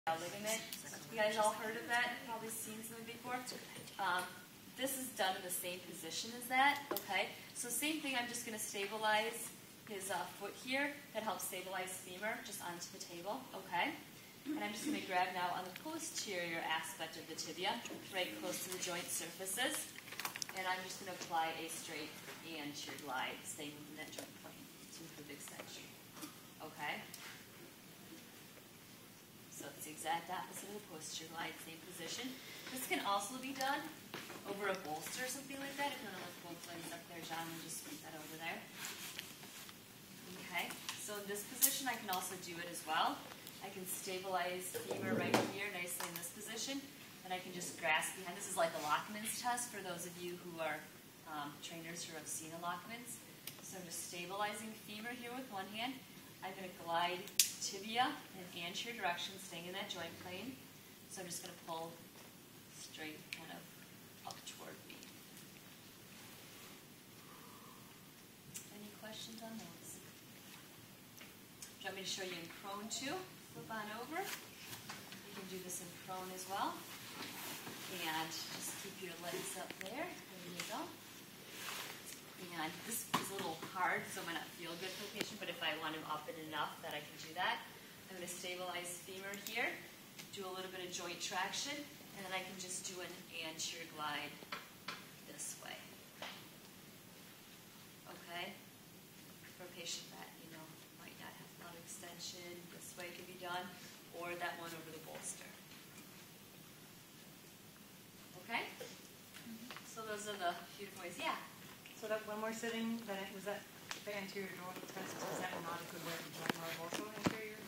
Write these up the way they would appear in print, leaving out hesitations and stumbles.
ligament. You guys all heard of that? Probably seen something before. This is done in the same position as that, okay? So same thing, I'm just going to stabilize his foot here. That helps stabilize femur just onto the table, okay? And I'm just going to grab now on the posterior aspect of the tibia, right close to the joint surfaces. And I'm just going to apply a straight anterior glide, staying within that joint plane to improve extension, okay? So it's the exact opposite of the posterior glide, same position. This can also be done over a bolster or something like that. If you want to lift both legs up there, John, we'll just put that over there. Okay, so in this position, I can also do it as well. I can stabilize femur right here, nicely in this position, and I can just grasp behind. This is like a Lachman's test for those of you who are trainers who have seen a Lachman's. So I'm just stabilizing femur here with one hand. I'm going to glide tibia in an anterior direction, staying in that joint plane. So I'm just going to pull straight kind of up toward me. Any questions on those? Do you want me to show you in prone too? Flip on over. You can do this in prone as well. And just keep your legs up there. There you go. And this is a little hard, so it might not feel good for the patient, but if I want him up it enough that I can do that, I'm going to stabilize femur here, do a little bit of joint traction, and then I can just do an anterior glide this way. Okay? For a patient that, might not have a lot of extension, this way can be done, or that one over the bolster. Okay? So those are the few different ways. Yeah? So that when we're sitting, was that the anterior joint test? Is that not a good way to joint mark also anterior?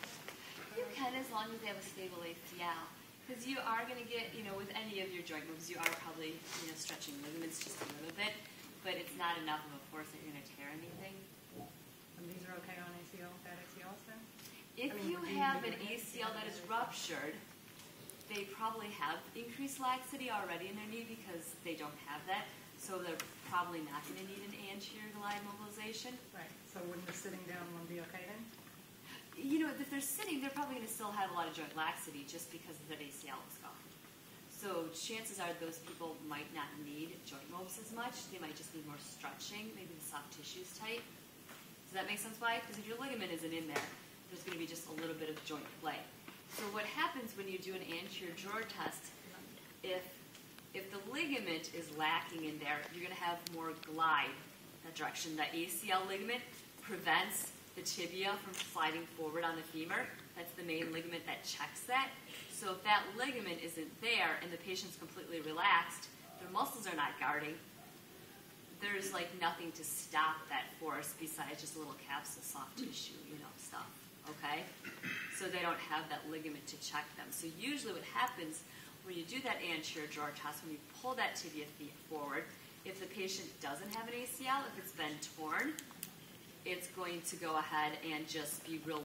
You can, as long as they have a stable ACL. Because you are going to get, with any of your joint moves, you are probably, stretching ligaments just a little bit, but it's not enough of a force that you're going to tear anything. And these are okay on ACL, bad ACLs then? If you have an ACL that is ruptured, they probably have increased laxity already in their knee because they don't have that. So they're probably not going to need an anterior glide mobilization. Right. So wouldn't the sitting down one be okay then? If they're sitting, they're probably going to still have a lot of joint laxity just because their ACL is gone. So chances are those people might not need joint mobs as much. They might just need more stretching. Maybe the soft tissue's tight. Does that make sense why? Because if your ligament isn't in there, there's going to be just a little bit of joint play. So what happens when you do an anterior drawer test, if the ligament is lacking in there, you're going to have more glide that direction. The ACL ligament prevents the tibia from sliding forward on the femur. That's the main ligament that checks that. So if that ligament isn't there and the patient's completely relaxed, their muscles are not guarding, there's like nothing to stop that force besides just a little capsule soft tissue, stuff, okay? So they don't have that ligament to check them. So usually what happens when you do that anterior drawer test, when you pull that tibia forward, if the patient doesn't have an ACL, if it's been torn, it's going to go ahead and just be real